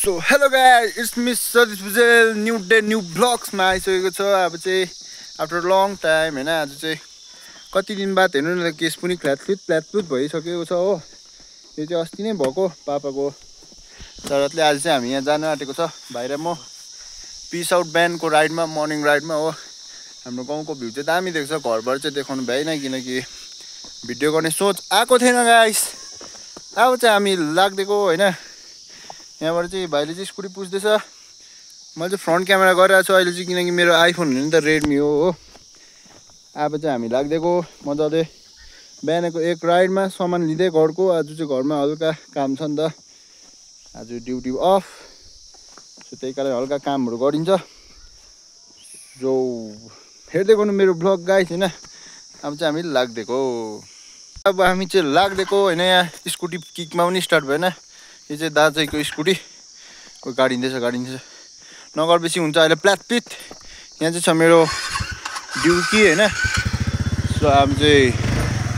So hello guys, it's me Satish Bhujel. New day new ब्लग्समा आइसकेको छ। अब चाहिँ आफ्टर लङ टाइम होइन, आज चाहिँ कति दिन बाद हेर्नु न, केस पनि फ्ल्याटफ्लुट भइसकेको छ हो। यो चाहिँ अस्ति नै भएको पापाको जरुरतले आज चाहिँ हामी यहाँ जानु आँटेको छ बाहिर। म पिस आउट बिहानको राइडमा, मर्निङ राइडमा हो। हाम्रो गाउँको भ्यू चाहिँ दामी देख्छ, घरबाट चाहिँ देखाउनु भएन किनकि भिडियो गर्ने सोच आएको थिएन गाइस। अब चाहिँ हामी लाग्दिएको होइन, यहाँबाट चाहिँ भाइले चाहिँ स्कुटी पुस्दैछ। मैले चाहिँ फ्रन्ट क्यामेरा गरिरहेको छु अहिले चाहिँ, किनकि मेरो आइफोन हो नि त, रेडमी हो। अब चाहिँ हामी लाग्दिएको मजाले बिहानको एक राइडमा सामान लिँदै घरको। आज चाहिँ घरमा हल्का काम छ नि त, आज ड्युटी अफ, सो त्यही कारण हल्का कामहरू गरिन्छ। जो हेर्दै गर्नु मेरो ब्लग गाइस होइन। अब चाहिँ हामी लाग्दिएको, अब हामी चाहिँ लाग्दिएको होइन। यहाँ स्कुटी किकमा पनि स्टार्ट भएन। यो चाहिँ दाजुको स्कुटी गाडिँदैछ नगर बेसी हुन्छ अहिले प्लाटपिट। यहाँ चाहिँ छ मेरो ड्युकी होइन। सो अब चाहिँ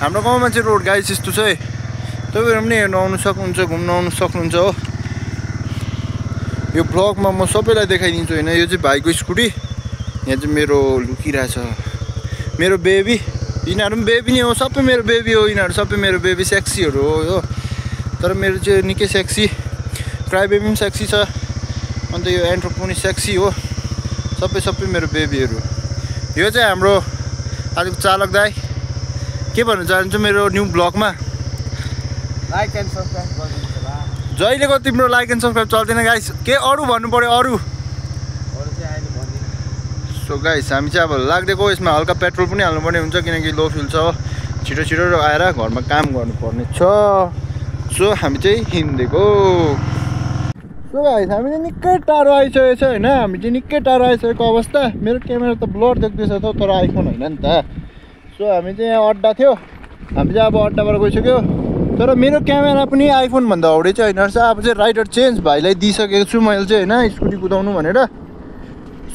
हाम्रो गाउँमा चाहिँ रोड गाइस यस्तो छ है, तपाईँहरू पनि हेर्नु आउनु सक्नुहुन्छ, घुम्नु आउनु सक्नुहुन्छ हो। यो ब्लगमा म सबैलाई देखाइदिन्छु होइन। यो चाहिँ भाइको स्कुटी, यहाँ चाहिँ मेरो लुकिरहेछ मेरो बेबी। यिनीहरू पनि बेबी नै हो, सबै मेरो बेबी हो। यिनीहरू सबै मेरो बेबी सेक्सीहरू हो। तर मेरो चाहिँ निकै सेक्सी, क्राई बेबी पनि सेक्सी छ, अन्त यो एन्ट्रोप पनि सेक्सी हो। सबै मेरो बेबीहरू। यो चाहिँ हाम्रो आजको चालक दाइ। के भन्न चाहन्छु मेरो न्यू ब्लगमा, लाइक एन्ड सब्सक्राइब गरिदिनुहोस् होला। जहिलेको तिम्रो लाइक एन्ड सब्सक्राइब चल्दैन गाइस, के अरू भन्नु पऱ्यो अरू चाहिँ अहिले भन्दिनँ। सो गाइस हामी चाहिँ अब लाग्दिएको। यसमा हल्का पेट्रोल पनि हाल्नुपर्ने हुन्छ किनकि लो फ्युल छ। छिटो आएर घरमा काम गर्नुपर्ने छ। सो हामी चाहिँ हिँडेको। सो गाइस हामी चाहिँ निकै टाढो आइसकेको छ होइन। हामी चाहिँ निकै टाढो आइसकेको अवस्था। मेरो क्यामेरा त ब्लर देख्दैछ त, तर आइफोन होइन नि त। सो हामी चाहिँ यहाँ अड्डा थियो, हामी चाहिँ अब अड्डाबाट गइसक्यो। तर मेरो क्यामेरा पनि आइफोनभन्दा हाउडे चाहिँ होइन रहेछ। अब चाहिँ राइडर चेन्ज भाइलाई दिइसकेको छु मैले चाहिँ होइन, स्कुटी कुदाउनु भनेर।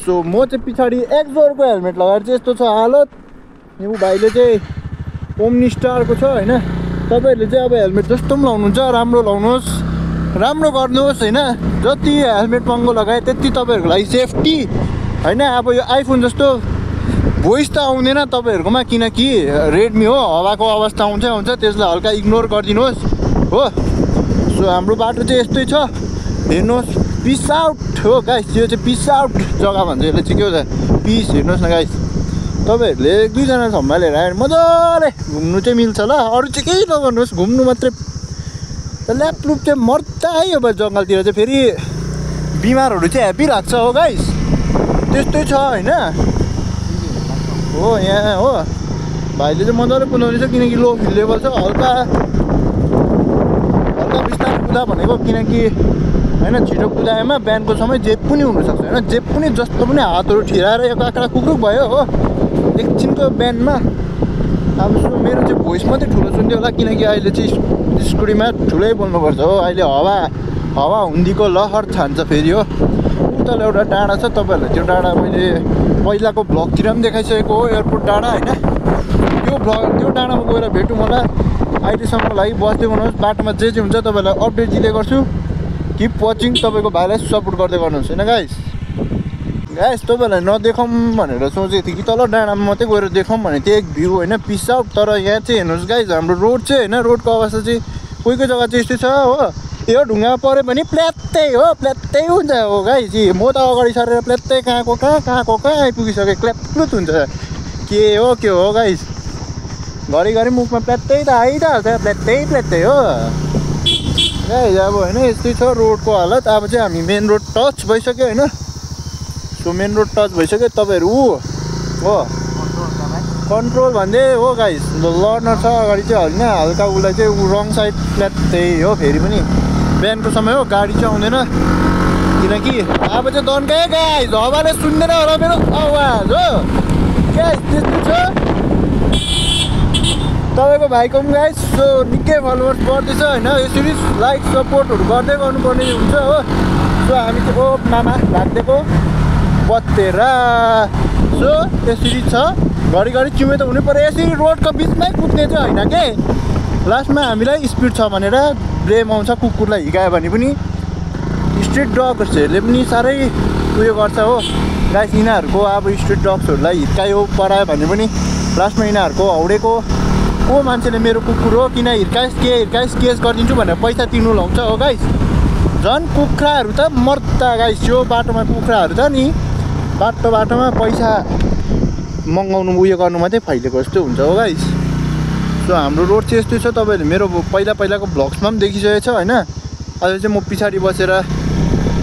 सो म चाहिँ पछाडि एक्जोरको हेलमेट लगाएर चाहिँ यस्तो छ हालत। यो भाइले चाहिँ ओम्नी स्टारको छ होइन। तपाईँहरूले चाहिँ अब हेलमेट जस्तो पनि लाउनुहुन्छ, राम्रो लाउनुहोस्, राम्रो गर्नुहोस् होइन। जति हेलमेट महँगो लगाए त्यति तपाईँहरूको लागि सेफ्टी होइन। अब यो आइफोन जस्तो भोइस त आउँदैन तपाईँहरूकोमा, किनकि रेडमी हो, हावाको अवस्था आउँछ, त्यसलाई हल्का इग्नोर गरिदिनुहोस् हो। सो हाम्रो बाटो चाहिँ यस्तै छ, हेर्नुहोस्। पिस आउट हो गाइस, यो चाहिँ पिस आउट जग्गा भन्छ यसले चाहिँ। के हो त पिस, हेर्नुहोस् न गाइस। तपाईँहरूले एक दुईजना सम्हालेर आएर मजाले घुम्नु चाहिँ मिल्छ ल। अरू चाहिँ केही नगर्नुहोस्, घुम्नु मात्रै। ल्यापलुप चाहिँ मर्दा है अब जङ्गलतिर चाहिँ। फेरि बिमारहरू चाहिँ हेभी लाग्छ हो गाइस, त्यस्तै छ होइन। हो यहाँ हो भाइले चाहिँ मजाले कुदाउँदैछ किनकि लो फिल लेभल छ। हल्का बिस्तारै कुदा भनेको, किनकि होइन छिटो कुदाएमा बिहानको समय जेब पनि हुनसक्छ होइन। जेब पनि जस्तो पनि हातहरू ठिराएर यो काँक्रा कुक्रुक भयो हो एकछिनको बिहानमा। अब मेरो चाहिँ भोइस मात्रै ठुलो सुन्थ्यो होला, किनकि अहिले चाहिँ स्कुटीमा ठुलै बोल्नुपर्छ हो। अहिले हावा हुन्डीको लहर छान्छ फेरि हो। उता एउटा डाँडा छ, तपाईँहरूलाई त्यो डाँडा मैले पहिलाको भ्लगतिर पनि देखाइसकेको हो, एयरपोर्ट डाँडा होइन। त्यो डाँडामा गएर भेटौँ होला। अहिलेसम्मको लागि बस्दै गर्नुहोस्, बाटोमा जे हुन्छ तपाईँहरूलाई अपडेट दिँदै गर्छु। किप वाचिङ, तपाईँको भाइलाई सपोर्ट गर्दै गर्नुहोस् होइन गाइस। तपाईँहरूलाई नदेखाउँ भनेर सोचेको थिएँ कि तल डाँडामा मात्रै गएर देखाउँ भने त्यो एक भ्यू होइन, पिस आउट। तर यहाँ चाहिँ हेर्नुहोस् गाइस, हाम्रो रोड चाहिँ होइन, रोडको अवस्था चाहिँ कोही जग्गा चाहिँ यस्तै छ हो। यो ढुङ्गा पऱ्यो भने प्ल्यात्तै हुन्छ हो गाइस। म त अगाडि सरेर प्ल्यात्तै कहाँको कहाँ आइपुगिसकेँ, क्ल्याप्लुत हुन्छ। के हो गाइस, घरिघरि मुखमा प्ल्यात्तै त आइहाल्छ, प्ल्यात्तै हो गाइस। अब होइन यस्तै छ रोडको हालत। अब चाहिँ हामी मेन रोड टच भइसक्यो होइन। सो मेन रोड टच भइसक्यो। तपाईँहरू हो कन्ट्रोल भन्दै हो गाइस। लर्नर छ अगाडि चाहिँ होइन, हल्का उसलाई चाहिँ रङ साइड प्ल्यात्तै हो। फेरि पनि बिहानको समय हो, गाडी चाहिँ आउँदैन किनकि अब चाहिँ दन्कायो गाइस। हावाले सुन्दैन होला मेरो आवाज हो गाइस, त्यस्तो छ तपाईँको भाइको पनि गाइस। सो निकै फलोवर्स बढ्दैछ होइन। यसरी लाइक सपोर्टहरू गर्दै गर्नुपर्ने हुन्छ हो। सो हामी चाहिँ ओ मामा लाग्दिएको बत्तेरा। सो यसरी छ, घरिघरि चिउमे त हुनु पऱ्यो। यसरी रोडको बिचमै कुद्ने चाहिँ होइन के। लास्टमा हामीलाई स्पिड छ भनेर ब्लेम आउँछ, कुकुरलाई हिकायो भने पनि स्ट्रिट डग्सहरूले पनि साह्रै उयो गर्छ हो गाइस। यिनीहरूको अब स्ट्रिट डग्सहरूलाई हिर्कायो परायो भने पनि लास्टमा यिनीहरूको हौडेको को मान्छेले मेरो कुकुर हो किन हिर्काइस केस गरिदिन्छु भनेर पैसा तिर्नु लाउँछ हो गाइस। झन् कुखुराहरू त मर्दा गाइस। यो बाटोमा कुखुराहरू त नि बाटोमा पैसा मगाउनु उयो गर्नु मात्रै फैलिएको जस्तो हुन्छ हो गाइस। सो हाम्रो रोड चाहिँ यस्तो छ। तपाईँहरूले मेरो पहिलाको भ्लग्समा पनि देखिसकेको छ होइन। अहिले चाहिँ म पछाडि बसेर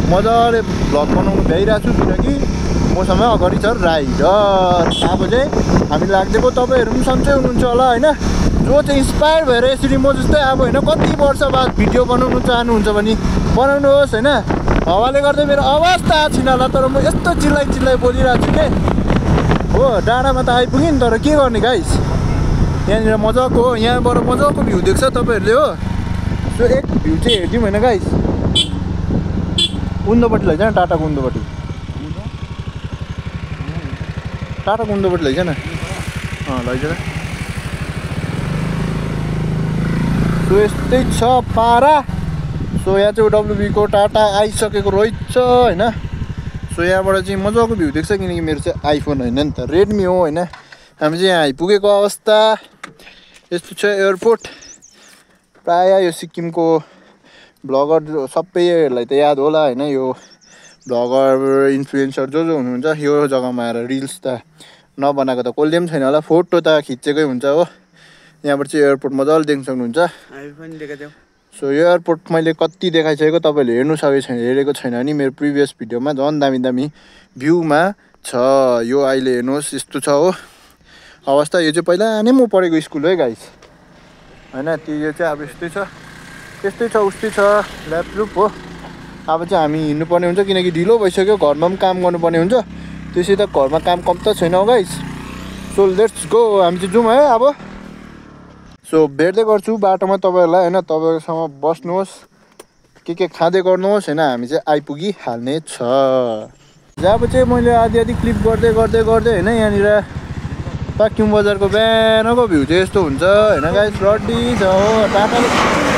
मजाले भ्लग बनाउनु भ्याइरहेको छु किनकि मसँग अगाडि छ राइडर। अब चाहिँ हामी लाग्दिएको तपाईँहरू पनि सन्चै हुनुहुन्छ होला होइन। जो चाहिँ इन्सपायर भएर यसरी म जस्तै अब होइन कति वर्ष बाद भिडियो बनाउनु चाहनुहुन्छ भने बनाउनुहोस् होइन। हावाले गर्दा मेरो आवाज त आएको छैन होला तर म यस्तो चिल्लाइ बोलिरहेको छु कि हो। डाँडामा त आइपुग्यो नि तर के गर्ने गाइस। यहाँनिर मजाको हो यहाँबाट मजाको भ्यू देख्छ तपाईँहरूले हो। सो एक भ्यू चाहिँ हेरिदिउँ होइन गाइस। उन्दोपट्टि लैजान टाटाको उन्दोपट्टि लैजान लैजान। सो यस्तै छ पारा। सो यहाँ चाहिँ डब्लुबीको टाटा आइसकेको रहेछ होइन। सो यहाँबाट चाहिँ मजाको भ्यू देख्छ किनकि मेरो चाहिँ आइफोन होइन नि त रेडमी हो होइन। हामी चाहिँ यहाँ आइपुगेको अवस्था यस्तो छ। एयरपोर्ट प्रायः यो सिक्किमको भ्लगर सबैहरूलाई त याद होला होइन। यो भ्लगर इन्फ्लुएन्सर जो हुनुहुन्छ यो जग्गामा आएर रिल्स त नबनाएको त कसले पनि छैन होला। फोटो त खिचेकै हुन्छ हो। यहाँबाट चाहिँ एयरपोर्ट मजाले देख्न सक्नुहुन्छ। सो यो एयरपोर्ट मैले कति देखाइसकेको तपाईँहरूले हेरेको छैन भने मेरो प्रिभियस भिडियोमा झन् दामी भ्यूमा छ। यो अहिले हेर्नुहोस् यस्तो छ हो अवस्था। यो चाहिँ पहिला नै म पढेको स्कुल है गाइस होइन। त्यो यो चाहिँ अब यस्तै छ उस्तै छ ल्यापलुप हो। अब चाहिँ हामी हिँड्नुपर्ने हुन्छ किनकि ढिलो भइसक्यो। घरमा पनि काम गर्नुपर्ने हुन्छ त्यसै त घरमा काम कम त छैन हो गाइस। सो लेट्स गो हामी चाहिँ जाउँ है अब। सो भेट्दै गर्छु बाटोमा तपाईँहरूलाई होइन। तपाईँहरूसँग बस्नुहोस् के खाँदै गर्नुहोस् होइन। हामी चाहिँ आइपुगिहाल्ने छ। जब चाहिँ मैले आधी क्लिप गर्दै होइन यहाँनिर पाक्किम बजारको बिहानको भ्यू चाहिँ यस्तो हुन्छ होइन गाइस। रड्डी छ हो टाटाले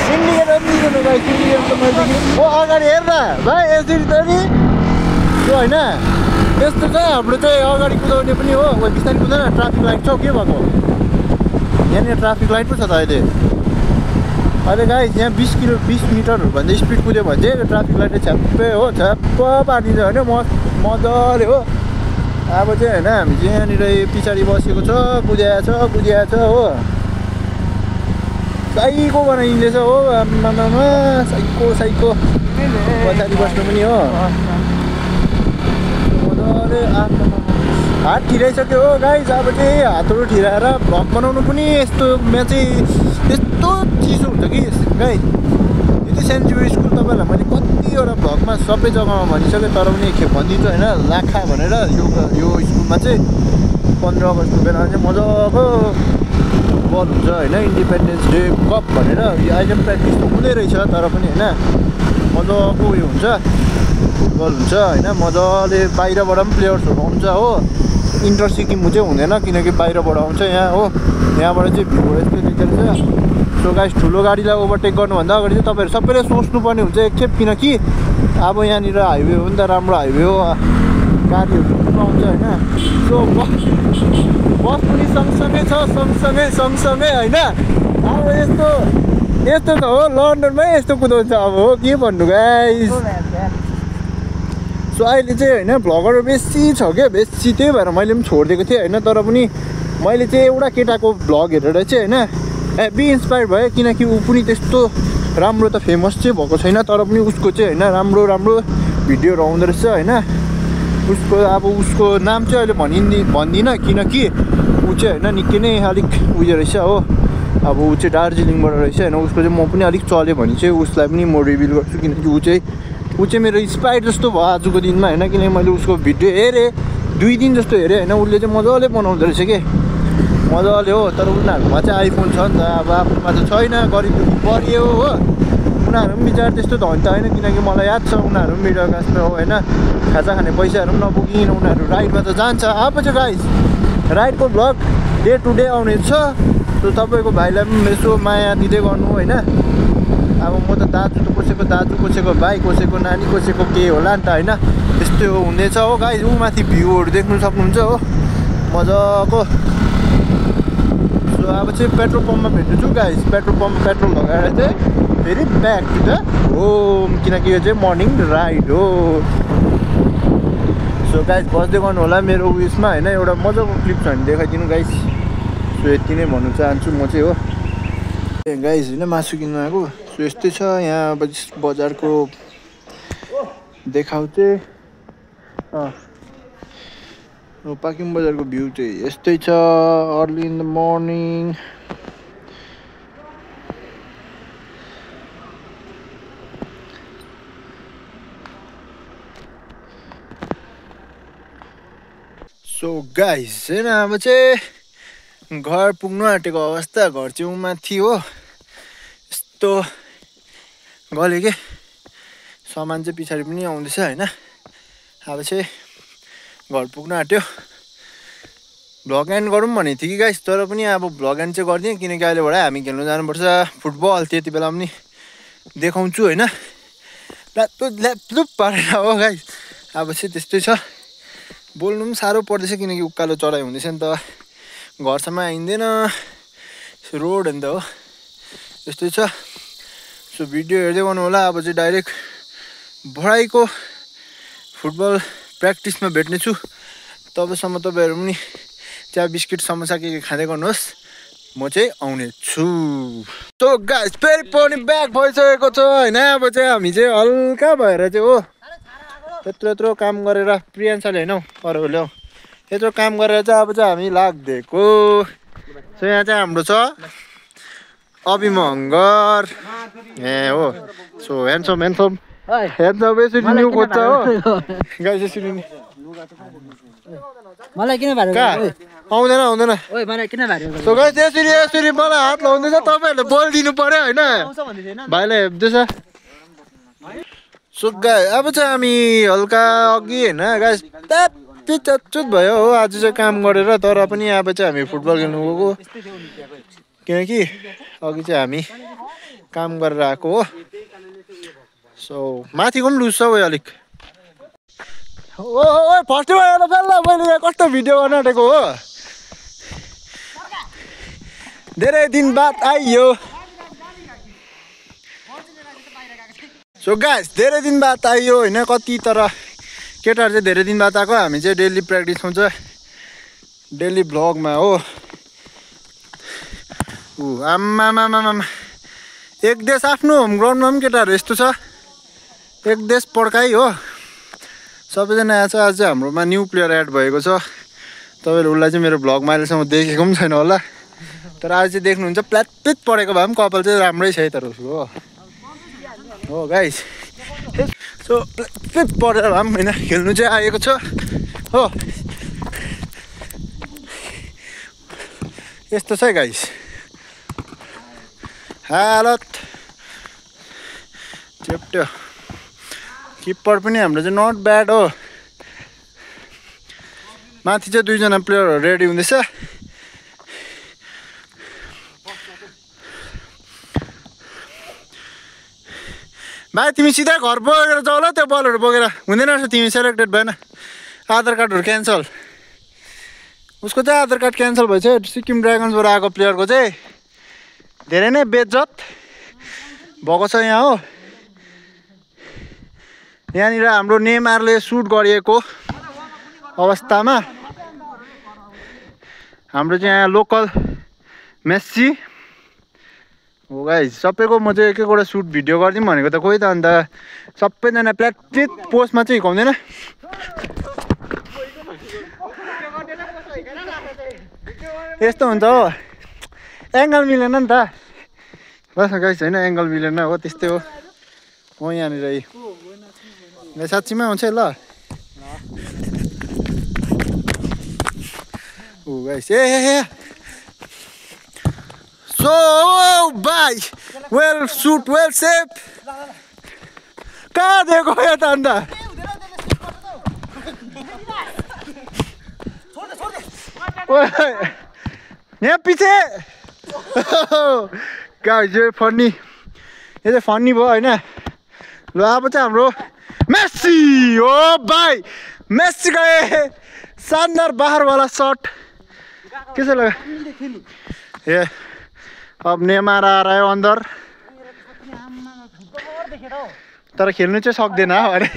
इन्डिकेटर दिनु गाइस। इन्डिकेटर त मैले ओ अगाडि हेर न भाइ यसरी त नि त्यो होइन यस्तो छ। हाम्रो चाहिँ अगाडि कुदाउने पनि हो बिस्तारै कुदाउन ट्राफिक लाइट छ के भएको यहाँनिर ट्राफिक लाइट पो छ त अहिले गाइस। यहाँ 20 मिटरहरूभन्दा स्पिड कुद्यो भने चाहिँ ट्राफिक लाइट छ्याप्पै हो छ्याप्प पारिन्छ होइन मजाले हो। अब चाहिँ होइन हामी चाहिँ यहाँनिर पछाडि बसेको छ कुदिया छ हो। साइको बनाइदिँदैछ हो आमामा साइको पछाडि बस्नु पनि हो मजाले। हात ठिराइसक्यो हो गाइस। अब चाहिँ हातहरू ठिराएर भ्लग बनाउनु पनि यस्तोमा चाहिँ यस्तो चिसो हुन्छ कि गाइस। यो चाहिँ सेन्ट जेभियर स्कुल तपाईँहरूलाई मैले कतिवटा भ्लगमा सबै जग्गामा भनिसकेँ तर पनि एकखेप भनिदिन्छु होइन। लाखा भनेर यो स्कुलमा चाहिँ 15 अगस्तको बेला चाहिँ मजाको बल हुन्छ होइन। इन्डिपेन्डेन्स डे कप भनेर यो अहिले पनि प्र्याक्टिस हुँदै रहेछ तर पनि होइन मजाको उयो हुन्छ फुटबल हुन्छ होइन। मजाले बाहिरबाट पनि प्लेयर्सहरू आउँछ हो। इन्टर सिक्किम चाहिँ हुँदैन किनकि बाहिरबाट आउँछ यहाँ हो। यहाँबाट चाहिँ भ्यू यस्तो देखिन्छ। सो गाइस ठुलो गाडीलाई ओभरटेक गर्नुभन्दा अगाडि चाहिँ तपाईँहरू सबैले सोच्नुपर्ने हुन्छ एकखेप किनकि अब यहाँनिर हाइवे हो नि त राम्रो हाइवे हो गाडीहरू आउँछ होइन। सो बस पनि सँगसँगै होइन। अब यस्तो त हो लन्डनमै यस्तो कुदाउँछ अब हो के भन्नु गाइस। सो अहिले चाहिँ होइन भ्लगरहरू बेसी छ क्या बेसी त्यही भएर मैले पनि छोडिदिएको थिएँ होइन। तर पनि मैले चाहिँ एउटा केटाको भ्लग हेरेर चाहिँ होइन हेभी इन्सपायर भयो किनकि ऊ पनि त्यस्तो राम्रो त फेमस चाहिँ भएको छैन तर पनि उसको चाहिँ होइन राम्रो भिडियोहरू आउँदो रहेछ होइन। उसको नाम चाहिँ अहिले भन्दिनँ किनकि ऊ चाहिँ होइन निकै नै अलिक उयो रहेछ हो। अब ऊ चाहिँ दार्जिलिङबाट रहेछ होइन। उसको चाहिँ म पनि अलिक चल्यो भने चाहिँ उसलाई पनि म रिभिल गर्छु किनकि ऊ चाहिँ मेरो इन्सपायर जस्तो भयो आजको दिनमा होइन। किनकि मैले उसको भिडियो हेरेँ 2 दिन जस्तो हेरेँ होइन। उसले चाहिँ मजाले बनाउँदो रहेछ कि मजाले हो। तर उनीहरूकोमा चाहिँ आइफोन छ नि त अब आफ्नोमा त छैन गरिब दुःखी परियो हो। उनीहरू पनि विचार त्यस्तो धनी त होइन किनकि मलाई याद छ उनीहरू पनि मिडल क्लासमा हो होइन। खाजा खाने पैसाहरू पनि नपुगिन उनीहरू राइडमा त जान्छ। अब चाहिँ गाइस राइडको भ्लग डे टु डे आउने छ। सो तपाईँको भाइलाई पनि यसो माया दिँदै गर्नु होइन। अब म त दाजु त कसैको भाइ कसैको नानी कसैको के होला नि त होइन त्यस्तै हो हुँदैछ हो गाइस ऊ माथि भ्यूहरू देख्नु सक्नुहुन्छ हो मजाको सो अब चाहिँ पेट्रोल पम्पमा भेट्छु गाइस पेट्रोल लगाएर चाहिँ फेरि ब्याक टु द होम किनकि यो चाहिँ मर्निङ राइड हो सो गाइस बस्दै गर्नु होला मेरो उयसमा होइन एउटा मजाको क्लिप छ भने देखाइदिनु गाइस सो यति नै भन्नु चाहन्छु म चाहिँ हो गाइस होइन मासु किन्नु आएको सो यस्तै छ यहाँ बजारको देखाउ चाहिँ पाकिङ बजारको भ्यू चाहिँ यस्तै छ early in the morning so guys होइन अब चाहिँ घर पुग्नु आँटेको अवस्था घर चाहिँ माथि हो यस्तो गल्यो के सामान चाहिँ पछाडि पनि आउँदैछ होइन अब चाहिँ घर पुग्नु आँट्यो भ्लग एन्ड गरौँ भनेको थिएँ कि गाइस तर पनि अब भ्लग एन्ड चाहिँ गरिदिएँ किनकि अहिलेबाट हामी खेल्नु जानुपर्छ फुटबल त्यति बेला पनि देखाउँछु होइन ल्याप्लुप पारेर हो गाइस अब चाहिँ त्यस्तै छ बोल्नु पनि साह्रो पर्दैछ किनकि उकालो चढाइ हुँदैछ नि त घरसम्म आइँदैन रोड हो नि त हो त्यस्तै छ सो भिडियो हेर्दै गर्नु होला अब चाहिँ डाइरेक्ट भराइको फुटबल प्र्याक्टिसमा भेट्नेछु तबसम्म तपाईँहरू पनि चिया बिस्किट समोसा के खाँदै गर्नुहोस् म चाहिँ आउने छु सो गाइस फेरि पनि ब्याक भइसकेको छ होइन अब चाहिँ हामी चाहिँ हल्का भएर चाहिँ हो यत्रो काम गरेर प्रियान्साले होइन हौ अरूले हौ यत्रो काम गरेर चाहिँ अब चाहिँ हामी लाग्दिएको सो यहाँ चाहिँ हाम्रो छ अभिमङ्गर ए हो सो ह्यान्डसम यसरी न्यु खोज्छ हो गाइस यसरी नि मलाई किन भारे आउँदैन ओइ मलाई किन भारे सो गाइस यसरी मलाई हात लाउँदैछ तपाईहरुले बोलिदिनु पर्यो हैन भाइले हेप्दैछ सो गाइस अब चाहिँ हामी हल्का अघि हैन गाइस चच्चुत भयो हो आज चाहिँ काम गरेर तर पनि अब चाहिँ हामी फुटबल खेल्नु गएको किनकि अघि चाहिँ हामी काम गरेर आएको हो सो माथिको पनि लुज छ हो अलिक ओ फर्स्ट आएर बेला मैले यहाँ कस्तो भिडियो गर्न आँटेको हो धेरै दिन बाद आइयो सो गाइस धेरै दिन बाद आइयो होइन कति तर केटाहरू चाहिँ धेरै दिन बाद आएको हामी चाहिँ डेली प्र्याक्टिस हुन्छ डेली भ्लगमा हो आम्मामामा एक देश आफ्नो होम ग्राउन्डमा पनि केटाहरू यस्तो छ एक देश पड्काइ हो सबैजना आएको छ आज चाहिँ हाम्रोमा न्यू प्लेयर एड भएको छ तपाईँहरू उसलाई चाहिँ मेरो भ्लगमा अहिलेसम्म देखेको पनि छैन होला तर आज चाहिँ देख्नुहुन्छ प्ल्याटप्लिट परेको भए पनि कपाल चाहिँ राम्रै छ है तर उसको हो गाइस सो प्ल्याटप्लिट परेर भए पनि होइन खेल्नु चाहिँ आएको छ हो यस्तो छ है गाइस हालत चेप्ट्यो किप्पर पनि हाम्रो चाहिँ नट ब्याड हो माथि चाहिँ दुईजना प्लेयरहरू रेडी हुँदैछ भाइ तिमी सिधा घर बोकेर जाऊ ल त्यो बलहरू बोकेर हुँदैन रहेछ तिमी सेलेक्टेड भएन आधार कार्डहरू क्यान्सल उसको चाहिँ आधार कार्ड क्यान्सल भएछ सिक्किम ड्रागन्सबाट आएको प्लेयरको चाहिँ धेरै नै बेइज्जत भएको छ यहाँ हो यहाँनिर हाम्रो नेमारले सुट गरिएको अवस्थामा हाम्रो चाहिँ यहाँ लोकल मेस्सी हो गाइस सबैको म चाहिँ एक एकवटा सुट भिडियो गरिदिउँ भनेको त खोइ त अन्त सबैजना प्ल्याटप्लिट पोस्टमा चाहिँ हिर्काउँदैन यस्तो हुन्छ हो एङ्गल मिलेन नि त बस गाइस होइन एङ्गल मिलेन हो त्यस्तै हो म यहाँनिर साँच्चीमा आउँछ ल ओ गाइस ए सो भाइ वेल सुट वेल सेफ कहाँ दिएको यो त अन्त यहाँ पछि गाइस फनी यो चाहिँ फन्नी भयो होइन ल अब चाहिँ हाम्रो मेस्सी हो भाइ मेस्सी गए शानदार बाहरवाला शॉट कैसे लगा ये अब नेमार आ रहा है अंदर तर खेल्नु चाहिँ सक्दैन अरे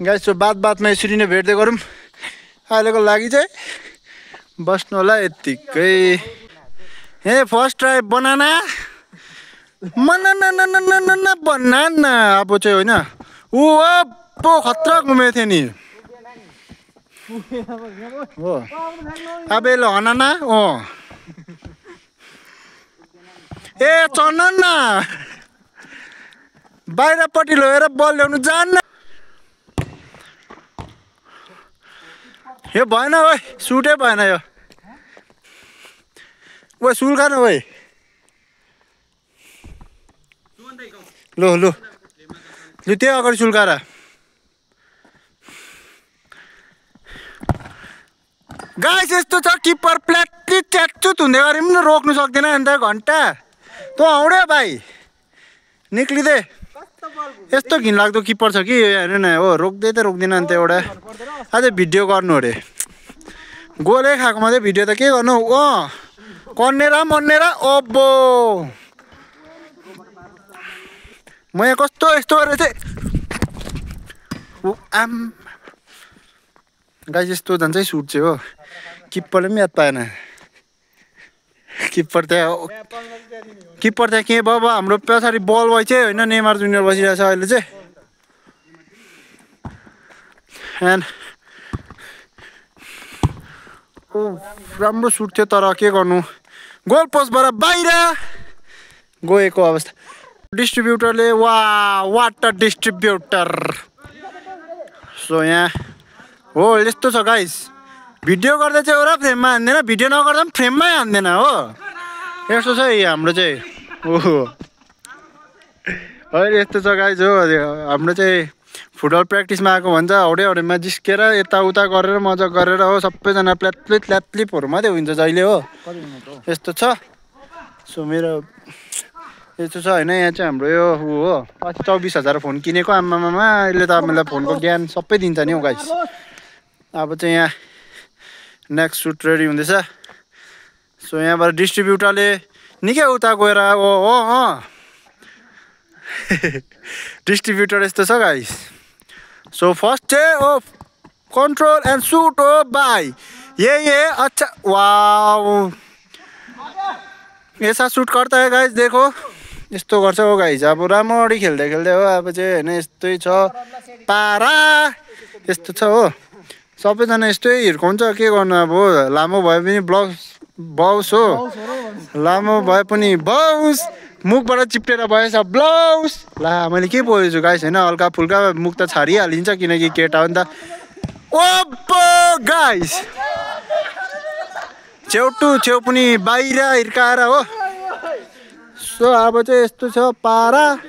गाइस सो बातमा यसरी नै भेट्दै गरौँ अहिलेको लागि चाहिँ बस्नु होला यतिकै ए फर्स्ट ट्राई बनाना बनाना अब चाहिँ होइन ऊ पो खतरा घुमेको थियो नि हो अब यसले हनाना ए चनन्ना बाहिरपट्टि लगेर बल ल्याउनु जान्न यो भएन ओइ सुटै भएन यो ओ सुल्का न ओइ लु लु लु त्यही अगाडि सुल्काएर गाइस यस्तो छ किपर प्ल्याटली च्याचुत हुँदै गरे पनि रोक्नु सक्दैन अन्त घन्टा तँ आउँडे भाइ निक्लिँदै यस्तो घिनलाग्दो किपर छ कि हेर्नु न हो रोक्दै त रोक्दैन अन्त एउटा अझै भिडियो गर्नु अरे गोलै खाएको मात्रै भिडियो त के गर्नु कन्नेरा ओबो म यहाँ कस्तो यस्तो गरेर चाहिँ आम गाइस यस्तो जान्छ सुट चाहिँ हो किप्परले पनि याद पाएन किप्पर त्यहाँ के भयो हाम्रो पछाडि बल बोय चाहिँ होइन नेमार जुनियर बसिरहेको छ अहिले चाहिँ एन्ड राम्रो सुट थियो तर के गर्नु गोल पोस्टबाट बाहिर गएको अवस्था डिस्ट्रिब्युटरले वाटर डिस्ट्रिब्युटर सो यहाँ हो यस्तो छ गाइस भिडियो गर्दा चाहिँ एउटा फ्रेममा हान्दैन भिडियो नगर्दा पनि फ्रेममै हान्दैन हो यस्तो छ हाम्रो चाहिँ ओहो अहिले यस्तो छ गाइस हो हाम्रो चाहिँ फुटबल प्र्याक्टिसमा आएको भन्छ हौडेमा जिस्केर यताउता गरेर मजा गरेर हो सबैजना ल्याप्लिपहरू मात्रै हुन्छ जहिले हो यस्तो छ सो मेरो यस्तो छ होइन यहाँ चाहिँ हाम्रो यो हो 24,000 फोन किनेको आमामामा अहिले त हामीलाई फोनको ज्ञान सबै दिन्छ नि हौ गाइस अब चाहिँ यहाँ नेक्स्ट सुट रेडी हुँदैछ सो यहाँबाट डिस्ट्रिब्युटरले निकै उता गएर डिस्ट्रिब्युटर यस्तो छ गाइस सो फर्स्ट चाहिँ कंट्रोल एंड शूट बाय ये अच्छा वाओ ऐसा शूट करता है गाइस देखो यस्तो गर्छ हो गाइस अब राम्ररी खेल्दै हो अब चाहिँ होइन यस्तै छ पारा यस्तो छ हो सबैजना यस्तै हिर्काउँछ के गर्नु अब लामो भए पनि बाउस हो लामो भए पनि बाउस मुखबाट चिप्टेर भएछ ब्लाउज ला मैले के बोलेछु गाइस होइन हल्का फुल्का मुख त छाडिहालिन्छ किनकि केटा हो नि त ओपो गाइस छेउ पनि बाहिर हिर्काएर हो सो अब चाहिँ यस्तो छ पारा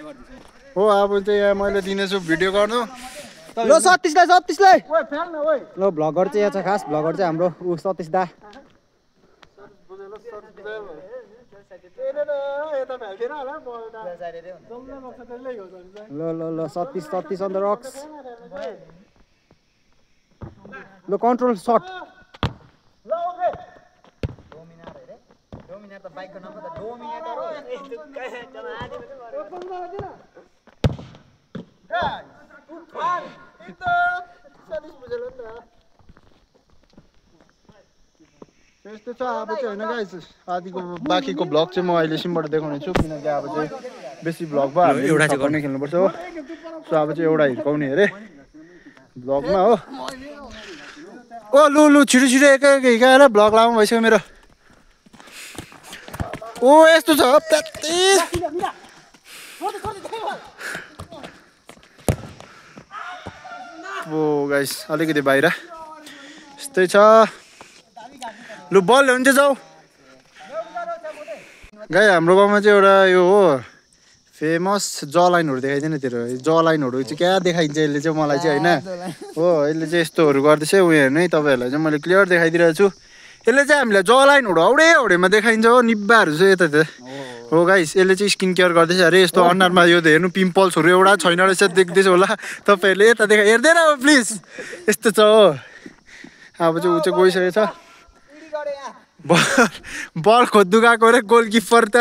हो अब चाहिँ यहाँ मैले दिनेछु भिडियो गर्नु ल सतीशलाई ल भ्लगर चाहिँ यहाँ छ खास भ्लगर चाहिँ हाम्रो सतीश दा ल सतीश अन द रक्स ल कन्ट्रोल शट ल ओके डोमिनेटर त बाइकको नाम त डोमिनेटर हो यस्तो छ अब चाहिँ होइन गाइस आदिको बाँकीको भ्लग चाहिँ म अहिले सिमबाट देखाउने छु किनकि अब चाहिँ बेसी भ्लग भयो हामी एउटा चाहिँ गर्ने खेल्नुपर्छ हो सो अब चाहिँ एउटा हिर्काउने अरे भ्लगमा हो लु छिटो एक हिर्काएर भ्लग लामो भइसक्यो मेरो यस्तो छ गाइस अलिकति बाहिर यस्तै छ लु बल ल्याउनु चाहिँ जाऊ गाई हाम्रो गाउँमा चाहिँ एउटा यो हो फेमस लाइनहरू देखाइदिएन तेरो लाइनहरू चाहिँ क्या देखाइन्छ यसले चाहिँ मलाई चाहिँ होइन हो यसले चाहिँ यस्तोहरू गर्दैछ उयो नै तपाईँहरूलाई चाहिँ मैले क्लियर देखाइदिरहेको छु यसले चाहिँ हामीलाई लाइनहरू हौडेमा देखाइन्छ हो निब्बाहरू चाहिँ यता हो गाइस यसले चाहिँ स्किन केयर गर्दैछ अरे यस्तो अनुहारमा यो हेर्नु पिम्पल्सहरू एउटा छैन रहेछ देख्दैछ होला तपाईँहरूले यता देखा हेर्दैन अब प्लिज यस्तो छ हो अब चाहिँ ऊ चाहिँ गइसकेको छ बल खोज्नु गएको रे गोलकिपर त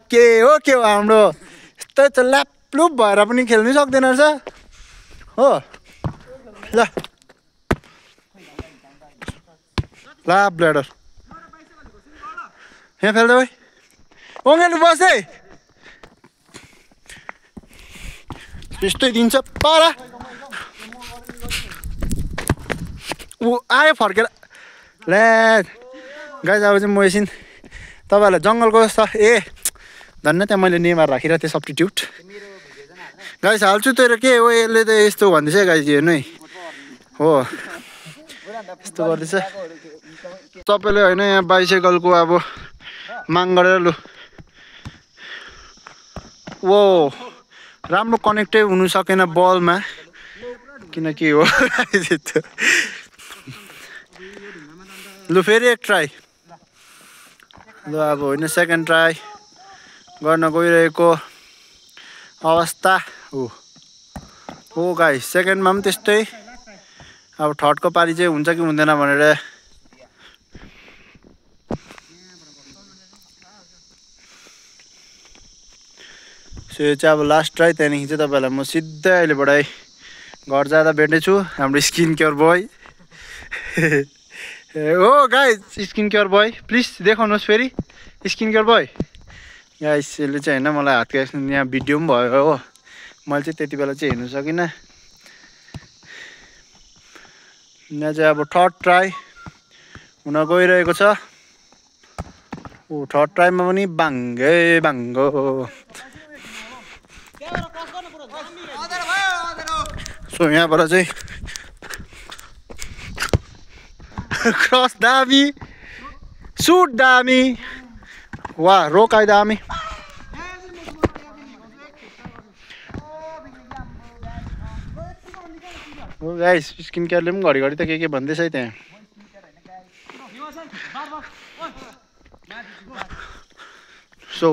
के हो हाम्रो यस्तो त ल्यापलुप भएर पनि खेल्नै सक्दैन रहेछ हो ल ला ब्ल्याडर यहाँ फेल्दा भाइ ओङ्गेलु बस है यस्तै दिन्छ पारा ऊ आयो फर्केर ल्या गाइस अब चाहिँ म एकछिन तपाईँहरूलाई जङ्गलको ए धन्न त्यहाँ मैले नेमार राखिरहेको थिएँ सब्स्टिट्युट गाइस हाल्छु तर के हो यसले त यस्तो भन्दैछ गाइस हेर्नु है हो यस्तो गर्दैछ सबैले होइन यहाँ बाइसाइकलको अब माग गरेर लु वो राम्रो कनेक्टै हुनु सकेन बलमा किनकि हो लु फेरि एक ट्राई लु अब होइन सेकेन्ड ट्राई गर्न गइरहेको अवस्था हो गाइस सेकेन्डमा पनि त्यस्तै अब थर्डको पारी चाहिँ हुन्छ कि हुँदैन भनेर सो यो चाहिँ अब लास्ट ट्राई त्यहाँदेखि चाहिँ तपाईँहरूलाई म सिधै अहिलेबाटै घर जाँदा भेट्नेछु हाम्रो स्किन केयर बोय हो guys skin care boy please देखाउनुहोस् फेरि स्किन केयर बोय गाइस यसले चाहिँ होइन मलाई हातको एक्सन यहाँ भिडियो पनि भयो हो मैले चाहिँ त्यति बेला चाहिँ हेर्नु सकिनँ यहाँ चाहिँ अब थर्ड ट्राई हुन गइरहेको छ थर्ड ट्राईमा पनि बाङ्गै बाङ्गो सो यहाँबाट चाहिँ क्रस दामी सुट दामी वा रोकाइ दामी हो गाइस स्किन केयरले पनि घरिघरि त के भन्दैछ है त्यहाँ सो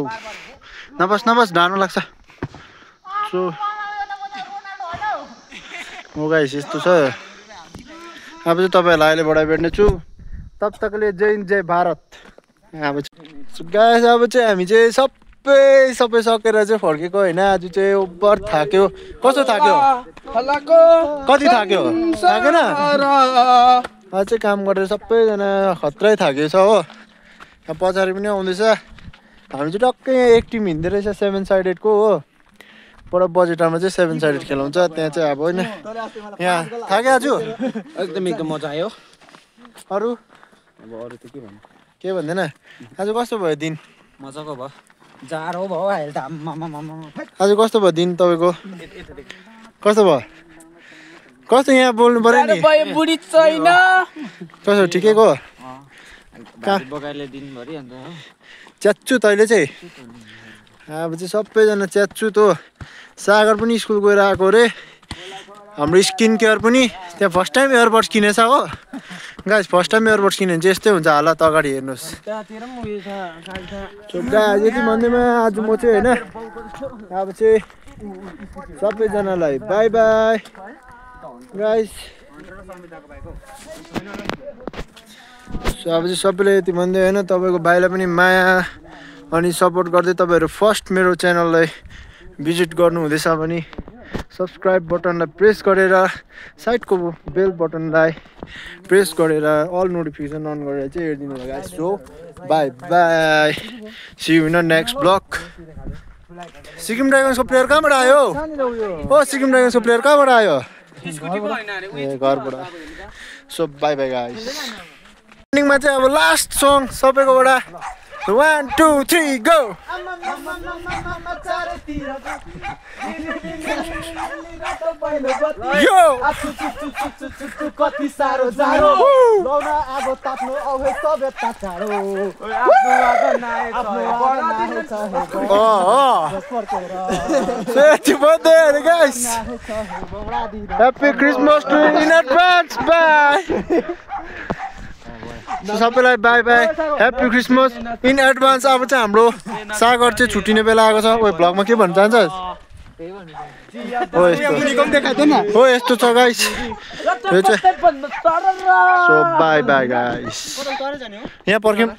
नबस ढाँडो लाग्छ सो हो गाइस यस्तो छ अब चाहिँ तपाईँहरूलाई अहिलेबाट भेट्नेछु तब तकले जय हिन्द जय भारत अब गाइस अब चाहिँ हामी चाहिँ सबै सकेर चाहिँ फर्केको होइन आज चाहिँ ओभर थाक्यो कस्तो थाक्यो कति थाक्यो थाकेन आज चाहिँ काम गरेर सबैजना खत्रै थाकेको छ हो यहाँ पछाडि पनि आउँदैछ हामी चाहिँ टक्कै एक टिम हिँड्दै रहेछ 7 साइडेडको हो पर बजेटमा चाहिँ 7 साइडेड खेलाउँछ त्यहाँ चाहिँ अब होइन यहाँ थाक्यो आज एकदम मजा आयो अरू अब अरू त के भन्नु के भन्दैन आज कस्तो भयो दिन मजाको भयो जाडो भयो अहिले त आज कस्तो भयो दिन तपाईँको कस्तो भयो कस्तो यहाँ बोल्नु पर्यो नि बुढी छैन कस्तो ठिकैको बगाइले दिनभरि अन्त च्याच्चु तैँले चाहिँ अब चाहिँ सबैजना च्याच्चु त सागर पनि स्कुल गएर आएको रे हाम्रो स्किन केयर पनि त्यहाँ फर्स्ट टाइम एयरबड्स किनेछ हो गाइस फर्स्ट टाइम एयरबड्स किन्यो भने चाहिँ यस्तै हुन्छ हालत अगाडि हेर्नुहोस् यति भन्दैमा आज म चाहिँ होइन अब चाहिँ सबैजनालाई बाई बाई गाइस सो अब चाहिँ सबैले यति भन्दै होइन तपाईँको भाइलाई पनि माया अनि सपोर्ट गर्दै तपाईँहरू फर्स्ट मेरो च्यानललाई भिजिट गर्नुहुँदैछ भने सब्सक्राइब बटनलाई प्रेस गरेर साइडको बेल बटनलाई प्रेस गरेर अल नोटिफिकेसन अन गरेर चाहिँ हेरिदिनु होला guys so bye bye see you in next vlog Sikkim ड्रागन्सको प्लेयर कहाँबाट आयो हो सिक्किम ड्रागन्सको प्लेयर कहाँबाट आयो ए घरबाट सो बाई बाई गाइस एन्डिङमा चाहिँ अब लास्ट सङ सबैकोबाट 1 2 3 गो यो कति सारो जाडो लौन आगो ताप्नु आवे सभ्यता चाँडो guys happy Christmas to you in advance bye सबैलाई by by happy Christmas in advance. अब चाहिँ हाम्रो सागर चाहिँ छुट्टिने बेला आएको छ। ओ भ्लगमा के भन्न चाहन्छस्? हो यस्तो छ गाइस यो चाहिँ। So bye by guys. यहाँ पर्ख्यौँ।